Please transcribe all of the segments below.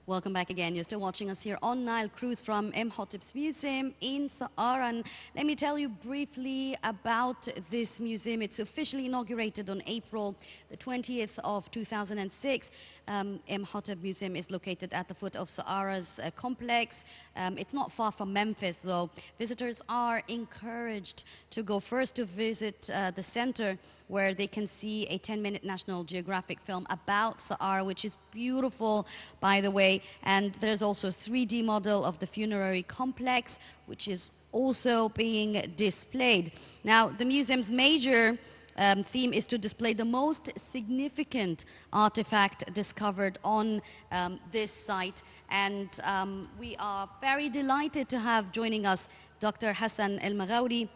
Welcome back again. You're still watching us here on Nile Cruise from Imhotep Museum in Saqqara. And let me tell you briefly about this museum. It's officially inaugurated on April the 20th of 2006. Imhotep Museum is located at the foot of Saqqara's complex. It's not far from Memphis, though. Visitors are encouraged to go first to visit the center, where they can see a 10-minute National Geographic film about Saqqara, which is beautiful, by the way. And there's also a 3D model of the funerary complex, which is also being displayed. Now, the museum's major theme is to display the most significant artifact discovered on this site. And we are very delighted to have joining us Dr. Hassan Maghawry.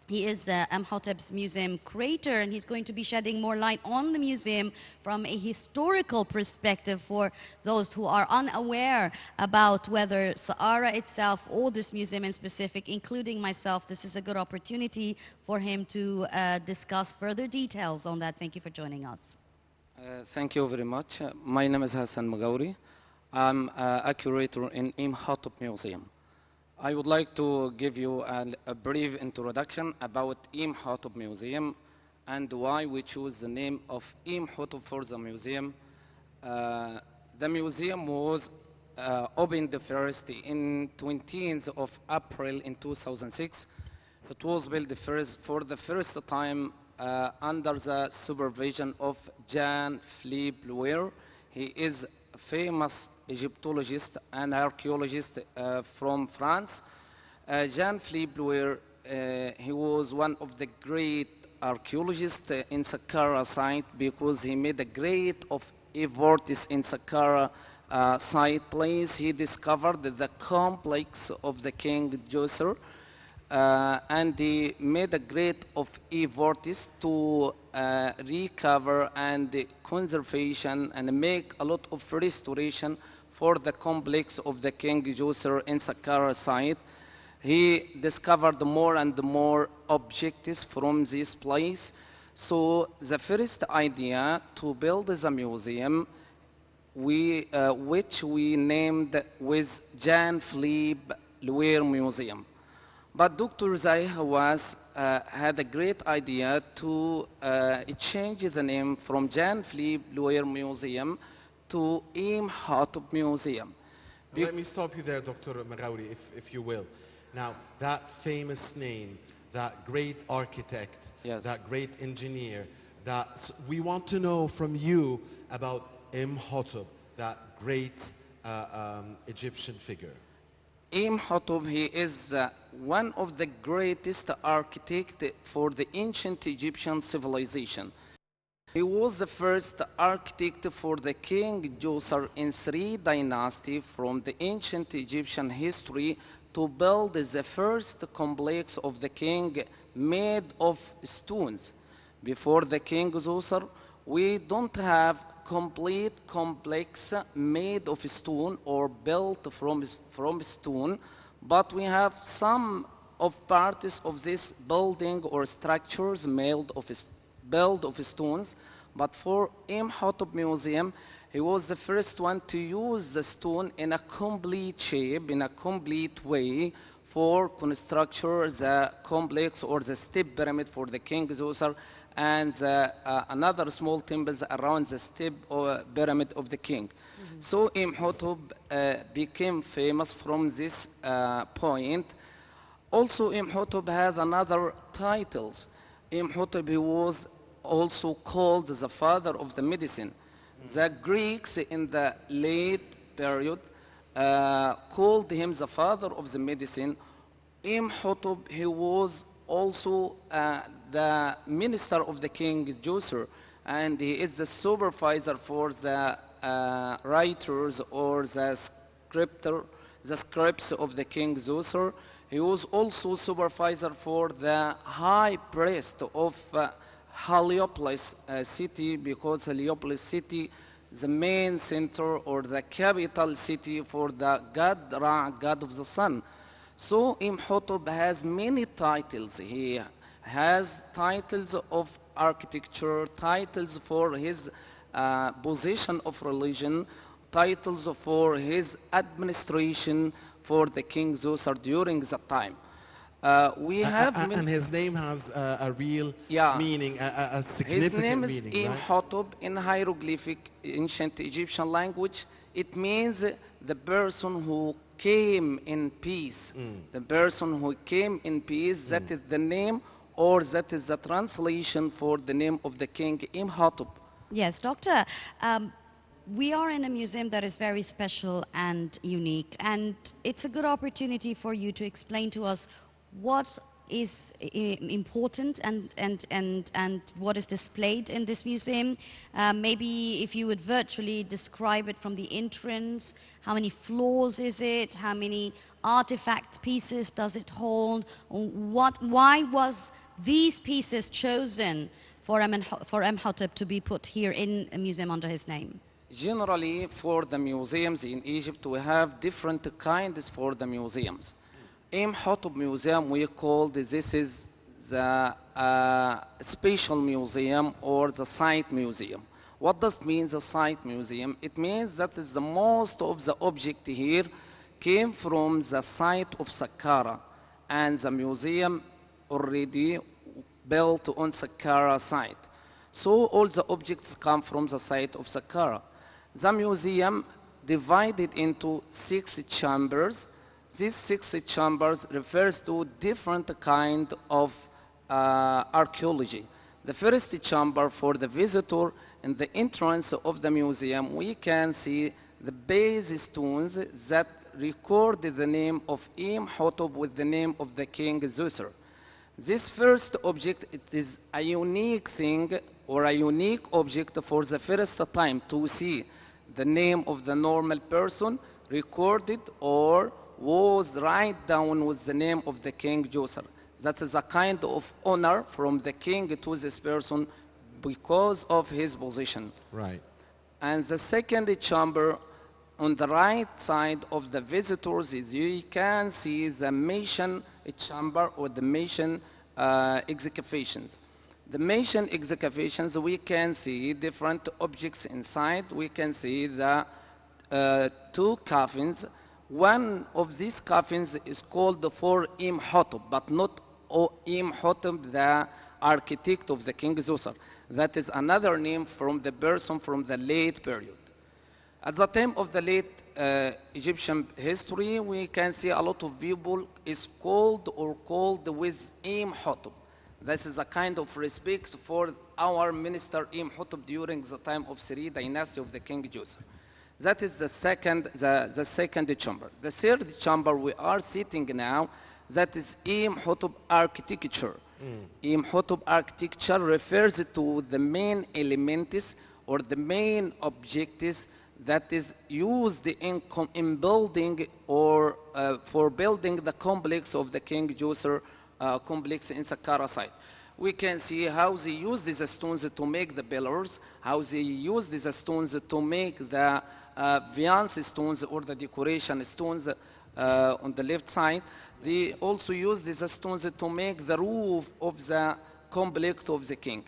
He is Imhotep's museum curator, and he's going to be shedding more light on the museum from a historical perspective for those who are unaware about whether Saqqara itself or this museum in specific, including myself. This is a good opportunity for him to discuss further details on that. Thank you for joining us. Thank you very much. My name is Hassan Maghawry. I'm a curator in Imhotep Museum. I would like to give you a brief introduction about Imhotep Museum and why we choose the name of Imhotep for the museum. The museum was opened first in 20th of April in 2006. It was built for the first time under the supervision of Jean-Philippe Louer. He is a famous Egyptologist and archaeologist from France. Jean-Philippe Louer, he was one of the great archaeologists in Saqqara site because he made a great of efforts in Saqqara site place. He discovered the complex of the King Djoser, and he made a great of efforts to recover and conservation and make a lot of restoration for the complex of the King Djoser in Saqqara site. He discovered more and more objects from this place. So the first idea to build the museum, which we named with Jean-Philippe Louer Museum. But Dr. Zayah had a great idea to change the name from Jean-Philippe Louer Museum to Imhotep Museum. Let me stop you there, Dr. Maghawry, if you will. Now, that famous name, that great architect, yes, that great engineer, we want to know from you about Imhotep, that great Egyptian figure. Imhotep, he is one of the greatest architects for the ancient Egyptian civilization. He was the first architect for the King Djoser in 3 dynasties from the ancient Egyptian history to build the first complex of the king made of stones. Before the King Djoser, we don't have complete complex made of stone or built from stone, but we have some of parts of this building or structures built of stones. But for Imhotep Museum, he was the first one to use the stone in a complete shape, in a complete way, for construction the complex or the step pyramid for the King Djoser and another small temples around the step pyramid of the king. Mm-hmm. So Imhotep became famous from this point. Also, Imhotep has another titles. Imhotep, he was also called the father of the medicine. Mm-hmm. The Greeks in the late period called him the father of the medicine. Imhotep, he was also the minister of the King Djoser, and he is the supervisor for the writers or the scripts of the King Djoser. He was also supervisor for the high priest of Heliopolis city, because Heliopolis city is the main center or the capital city for the god Ra, god of the sun. So Imhotep has many titles. He has titles of architecture, titles for his position of religion, titles for his administration for the King Zoser during that time. We have and his name has a real Yeah. meaning, a His significant name is meaning, right? Imhotep in hieroglyphic ancient Egyptian language. It means the person who came in peace. The person who came in peace, that is the name, or that is the translation for the name of the king Imhotep. Yes, Doctor. We are in a museum that is very special and unique, and it's a good opportunity for you to explain to us what is important and what is displayed in this museum. Maybe if you would virtually describe it from the entrance, how many floors is it, how many artifact pieces does it hold, why was these pieces chosen for Imhotep to be put here in a museum under his name? Generally, for the museums in Egypt, we have different kinds for the museums. Imhotep Museum, we call this is the special museum or the site museum. What does it mean, the site museum? It means that is the most of the object here came from the site of Saqqara, and the museum already built on Saqqara site. So all the objects come from the site of Saqqara. The museum divided into 6 chambers. These 6 chambers refers to different kind of archaeology. The first chamber for the visitor in the entrance of the museum, we can see the base stones that record the name of Imhotep with the name of the king Zoser. This first object, it is a unique thing or a unique object for the first time to see the name of the normal person recorded or was write down with the name of the king Zoser. That is a kind of honor from the king to this person because of his position. Right. And the second chamber on the right side of the visitors is you can see the Mason chamber or the Mason excavations. The Mason excavations, we can see different objects inside. We can see the 2 coffins. One of these coffins is called for Imhotep, but not Imhotep, the architect of the king Zoser. That is another name from the person from the late period. At the time of the late Egyptian history, we can see a lot of people is called with Imhotep. This is a kind of respect for our minister Imhotep during the time of Siri dynasty of the king Zoser. That is the second chamber. The third chamber we are sitting now, that is Imhotep architecture. Imhotep architecture refers to the main elements or the main objectives that is used in building or for building the complex of the king Zoser complex in Saqqara site. We can see how they use these stones to make the pillars, how they use these stones to make the Viance stones or the decoration stones on the left side. They also use these stones to make the roof of the complex of the king.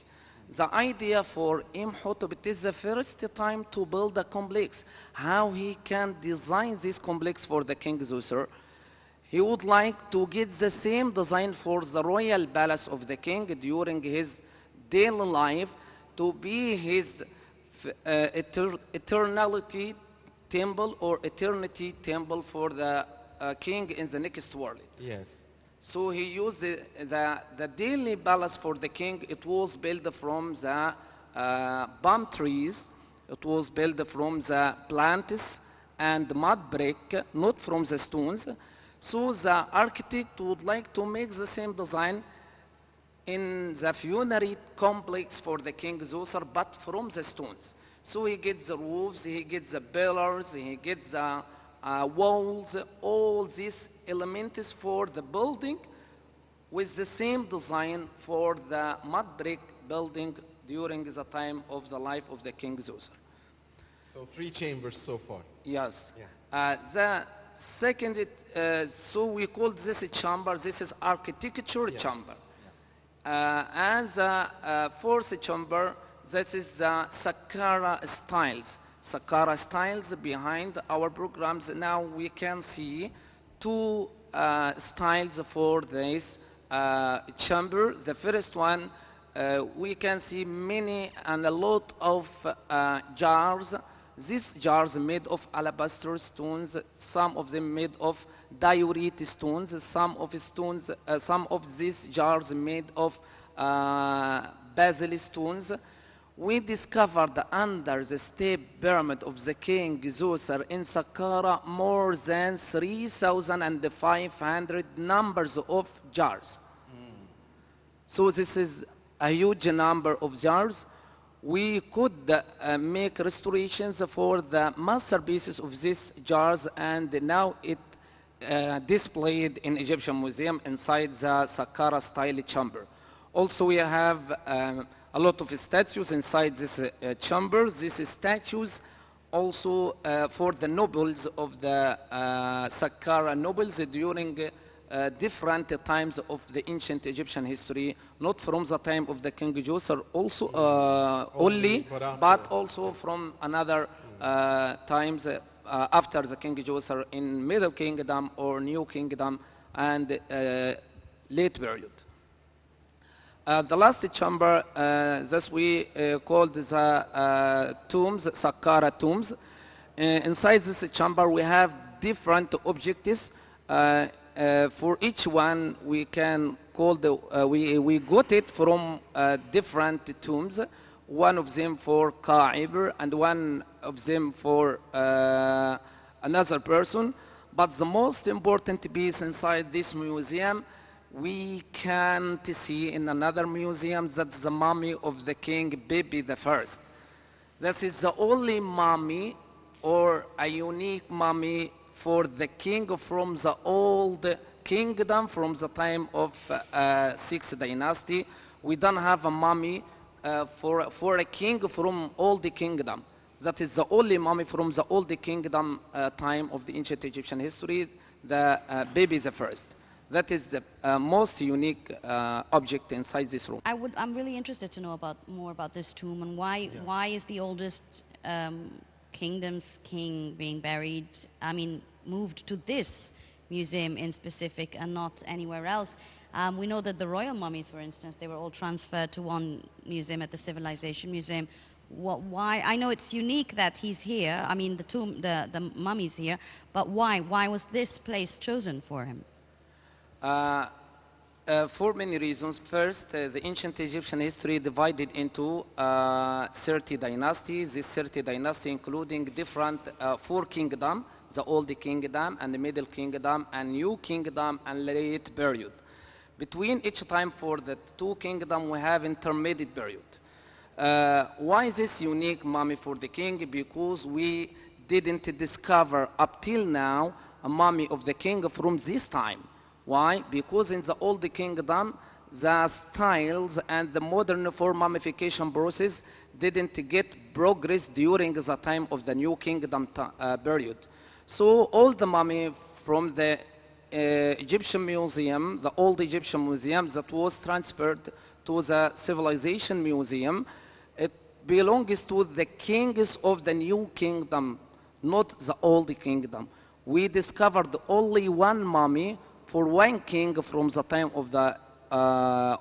The idea for Imhotep, it is the first time to build a complex. How he can design this complex for the king Zoser. He would like to get the same design for the royal palace of the king during his daily life to be his eternality temple or eternity temple for the king in the next world. Yes. So he used the daily palace for the king. It was built from the palm trees. It was built from the plants and mud brick, not from the stones. So the architect would like to make the same design in the funerary complex for the king Zoser, but from the stones. So he gets the roofs, he gets the pillars, he gets the walls, all these elements for the building with the same design for the mud brick building during the time of the life of the king Zoser. So 3 chambers so far. Yes. Yeah. The second, so we call this chamber, this is architecture chamber. And the fourth chamber, this is the Saqqara styles. Saqqara styles behind our programs. Now we can see two styles for this chamber. The first one, we can see many and a lot of jars. These jars made of alabaster stones, some of them made of diorite stones, some of these jars made of basil stones. We discovered under the step pyramid of the king Zoser in Saqqara more than 3,500 numbers of jars. So this is a huge number of jars. We could make restorations for the masterpieces of these jars, and now it displayed in Egyptian Museum inside the Saqqara style chamber. Also, we have a lot of statues inside this chamber. These statues also for the nobles of the Saqqara nobles during different times of the ancient Egyptian history, not from the time of the King Djoser also only, but also from another times after the King Djoser in Middle Kingdom or New Kingdom and late period. The last chamber, that we called the tombs, Saqqara tombs. Inside this chamber, we have different objectives. For each one, we can call we got it from different tombs. One of them for Qa'ibr and one of them for another person. But the most important piece inside this museum, we can't see in another museum. That's the mummy of the king Bibi I. This is the only mummy or a unique mummy for the king from the old kingdom, from the time of 6th dynasty. We don't have a mummy for a king from old kingdom. That is the only mummy from the old kingdom time of the ancient Egyptian history, the Bibi I. That is the most unique object inside this room. I'm really interested to know more about this tomb and why is the oldest kingdom's king being buried, moved to this museum in specific and not anywhere else. We know that the royal mummies, for instance, they were all transferred to one museum at the Civilization Museum. Why? I know it's unique that he's here. The mummy's here, but why? Why was this place chosen for him? For many reasons. First, the ancient Egyptian history divided into 30 dynasties. This 30 dynasty including different 4 kingdoms, the Old Kingdom and the Middle Kingdom and New Kingdom and late period. Between each time for the 2 kingdoms, we have intermediate period. Why this unique mummy for the king? Because we didn't discover up till now a mummy of the king from this time. Why? Because in the Old Kingdom, the styles and the modern form mummification process didn't get progress during the time of the New Kingdom period. So all the mummy from the Egyptian Museum, the old Egyptian Museum that was transferred to the Civilization Museum, it belongs to the kings of the New Kingdom, not the Old Kingdom. We discovered only one mummy for one king from the time of the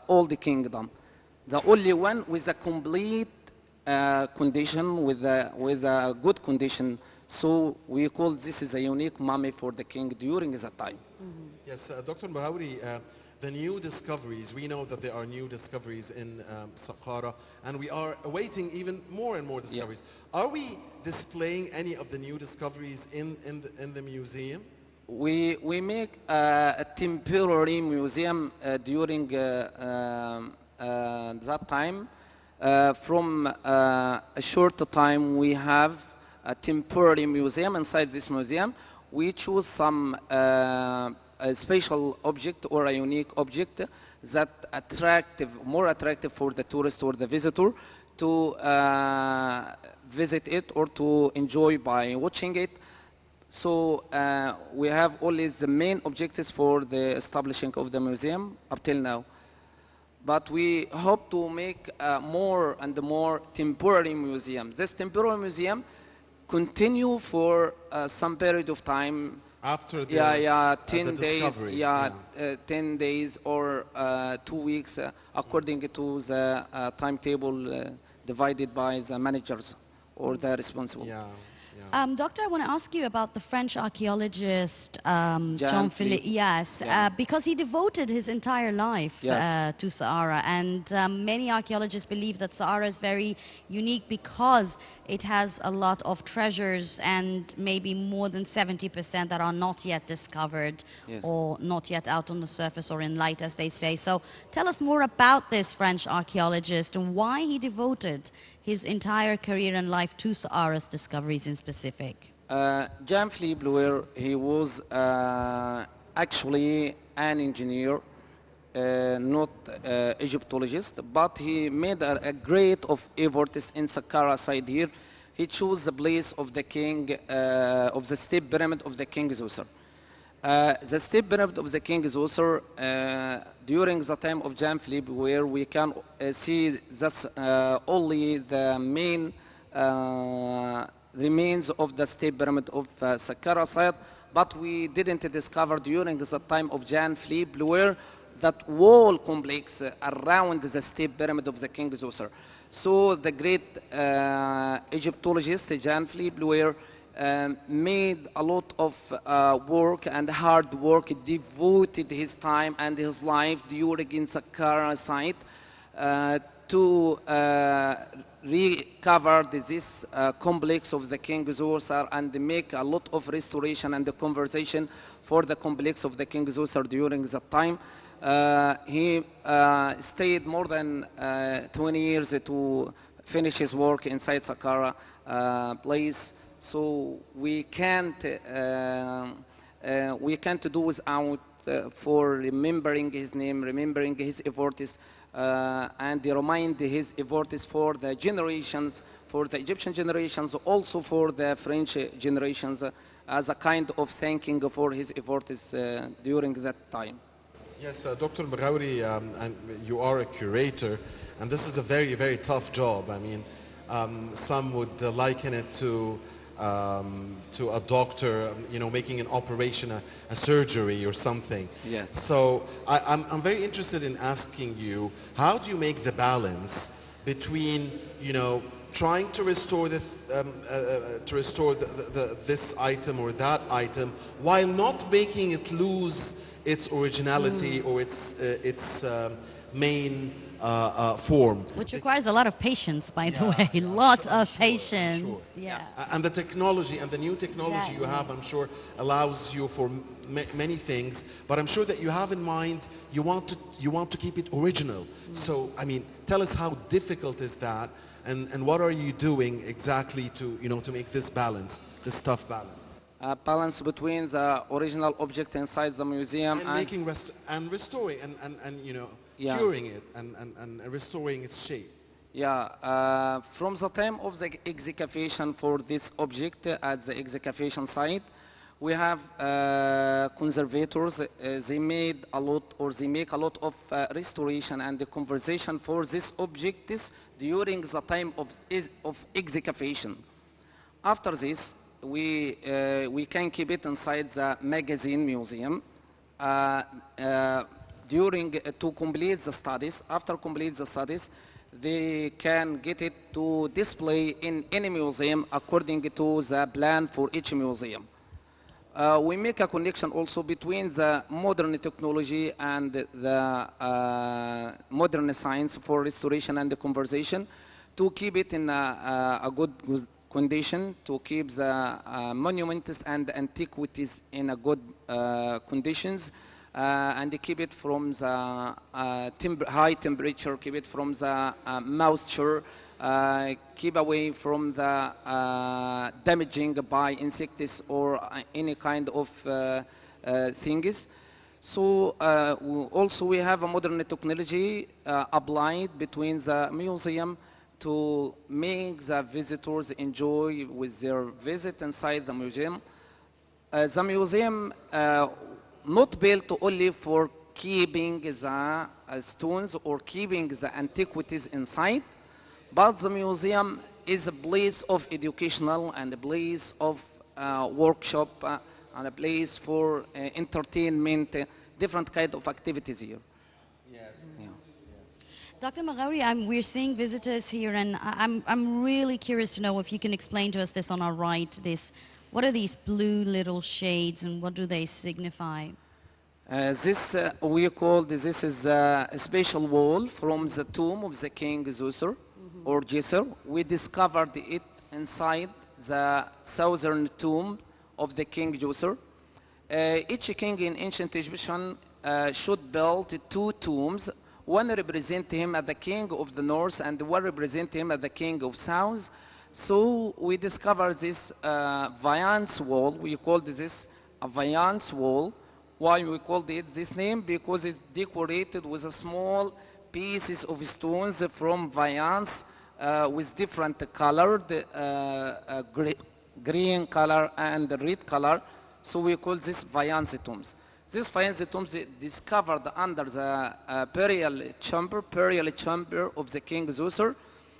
Old Kingdom. The only one with a complete condition, with a good condition. So we call this is a unique mummy for the king during that time. Mm-hmm. Yes, Dr. Maghawry, the new discoveries, we know that there are new discoveries in Saqqara, and we are awaiting even more and more discoveries. Yes. Are we displaying any of the new discoveries in the museum? We make a temporary museum during that time. From a short time, we have a temporary museum. Inside this museum, we choose some a special object or a unique object that more attractive for the tourist or the visitor to visit it or to enjoy by watching it. So we have always the main objectives for the establishing of the museum up till now. But we hope to make more and more temporary museums. This temporary museum continue for some period of time. After the, 10 the days, discovery. 10 days or 2 weeks, according to the timetable divided by the managers or the responsible. Yeah. Doctor, I want to ask you about the French archaeologist Jean-Philippe. Yes, because he devoted his entire life to Sahara, and many archaeologists believe that Sahara is very unique because it has a lot of treasures and maybe more than 70% that are not yet discovered or not yet out on the surface or in light, as they say. So tell us more about this French archaeologist and why he devoted his entire career and life to Sahara's discoveries in specific. Jean-Philippe Blouer, he was actually an engineer, not Egyptologist, but he made a great of efforts in Saqqara side here. He chose the place of the king, of the step pyramid of the king Zoser. The step pyramid of the king Zoser, during the time of Jean-Philippe, where we can see that's only the main remains of the step pyramid of Saqqara site, but we didn't discover during the time of Jean-Philippe Blouer that whole complex around the step pyramid of the king Zoser. So the great Egyptologist Jean-Philippe Blouer made a lot of work and hard work, devoted his time and his life during in Saqqara site to recover this complex of the King Zoser and make a lot of restoration and the conversation for the complex of the King Zoser during that time. He stayed more than 20 years to finish his work inside Saqqara place. So we can't do without for remembering his name, remembering his efforts, and remind his efforts for the generations, for the Egyptian generations, also for the French generations, as a kind of thanking for his efforts during that time. Yes, Dr. Maghawry, you are a curator, and this is a very, very tough job. I mean, some would liken it to a doctor, you know, making an operation, a surgery or something. Yes. So I'm very interested in asking you, how do you make the balance between, you know, trying to restore this this item or that item while not making it lose its originality or its main form. Which requires a lot of patience, by the way. A lot of patience. Sure. Yeah. And the technology and the new technology you have, I'm sure, allows you for many things. But I'm sure that you have in mind you want to keep it original. So I mean, tell us how difficult is that, and what are you doing exactly to to make this balance, this tough balance. Balance between the original object inside the museum and making restoring and curing it and restoring its shape. Yeah, from the time of the excavation for this object at the excavation site, we have conservators. They made a lot, or they make a lot of restoration and the conservation for this objects during the time of excavation. After this, we can keep it inside the magazine museum during to complete the studies. After complete the studies, they can get it to display in any museum according to the plan for each museum. We make a connection also between the modern technology and the modern science for restoration and the conservation to keep it in a good condition, to keep the monuments and antiquities in a good conditions, and keep it from the high temperature, keep it from the moisture, keep away from the damaging by insects or any kind of things. So also we have a modern technology applied between the museum to make the visitors enjoy with their visit inside the museum. The museum not built only for keeping the stones or keeping the antiquities inside, but the museum is a place of educational and a place of workshop and a place for entertainment, different kind of activities here. Yes. Yeah. Dr. Maghawry, we're seeing visitors here, and I'm really curious to know if you can explain to us this on our right. What are these blue little shades, and what do they signify? This we call this is a special wall from the tomb of the king Zoser or Djeser. We discovered it inside the southern tomb of the king Djeser. Each king in ancient Egyptian should build two tombs. One represent him as the king of the north and one represent him as the king of south. So we discovered this Viance wall. We called this a Viance wall. Why we called it this name? Because it's decorated with a small pieces of stones from Viance with different color, green color and red color. So we call this Viance tombs. These Viance tombs discovered under the burial chamber of the king Zoser.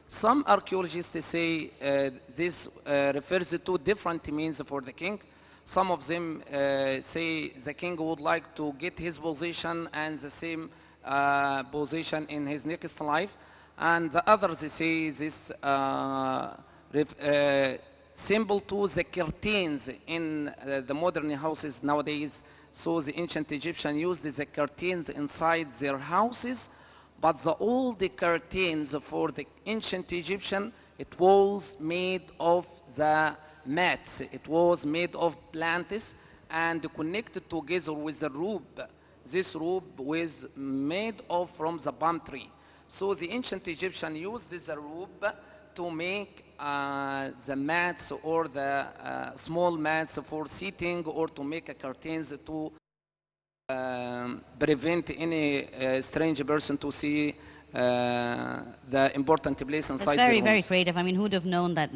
Some archaeologists say this refers to different means for the king. Some of them say the king would like to get his position and the same position in his next life. And the others say this symbol to the curtains in the modern houses nowadays. So the ancient Egyptians used the curtains inside their houses, but the old curtains for the ancient Egyptian, it was made of the mats. It was made of plants and connected together with the rope. This rope was made of from the palm tree. So the ancient Egyptian used the rope to make the mats or the small mats for seating or to make curtains to prevent any strange person to see the important place inside. That's very creative. I mean, who would have known that,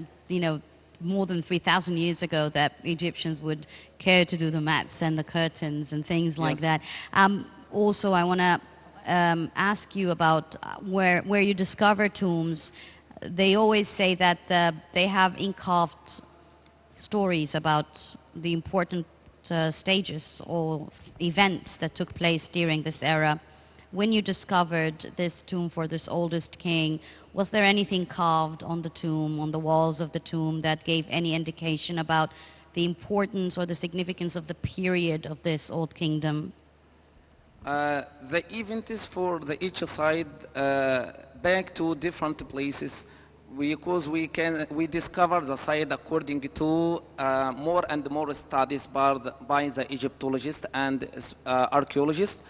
more than 3,000 years ago that Egyptians would care to do the mats and the curtains and things like that. Also, I want to ask you about where you discover tombs. They always say that they have carved stories about the important stages or events that took place during this era. When you discovered this tomb for this oldest king, was there anything carved on the tomb, on the walls of the tomb, that gave any indication about the importance or the significance of the period of this old kingdom? The event is for each side back to different places because we discover the site according to more and more studies by the Egyptologists and archaeologists.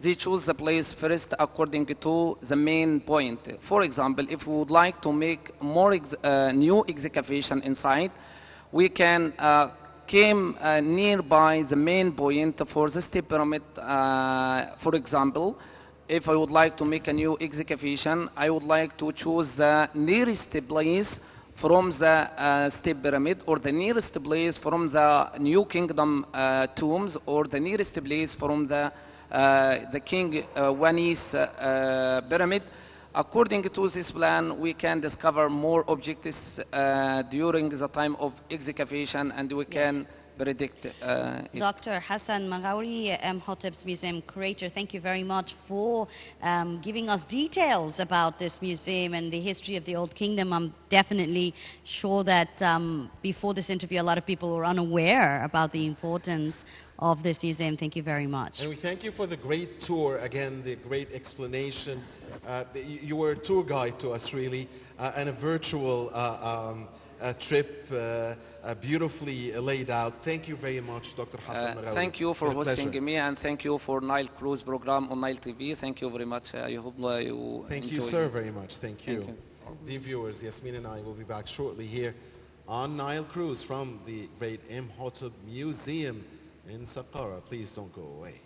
They choose the place first according to the main point. For example, if we would like to make more new excavation inside, we can came nearby the main point for the step pyramid. For example, if I would like to make a new excavation, I would like to choose the nearest place from the step pyramid, or the nearest place from the New Kingdom tombs, or the nearest place from the King Wani's pyramid. According to this plan, we can discover more objects during the time of excavation, and we can predict it. Dr. Hassan Maghawry, Imhotep Museum Curator, thank you very much for giving us details about this museum and the history of the Old Kingdom. I'm definitely sure that before this interview, a lot of people were unaware about the importance of this museum. Thank you very much. And we thank you for the great tour, again, the great explanation. You were a tour guide to us, really, and a virtual trip, beautifully laid out. Thank you very much, Dr. Hassan Maghawry. Thank you for hosting me, and thank you for Nile Cruise program on Nile TV. Thank you very much. I hope you Thank enjoy you, sir, very much. Thank you. Thank you. Dear viewers, Yasmin and I will be back shortly here on Nile Cruise from the great Imhotep Museum in Saqqara. Please don't go away.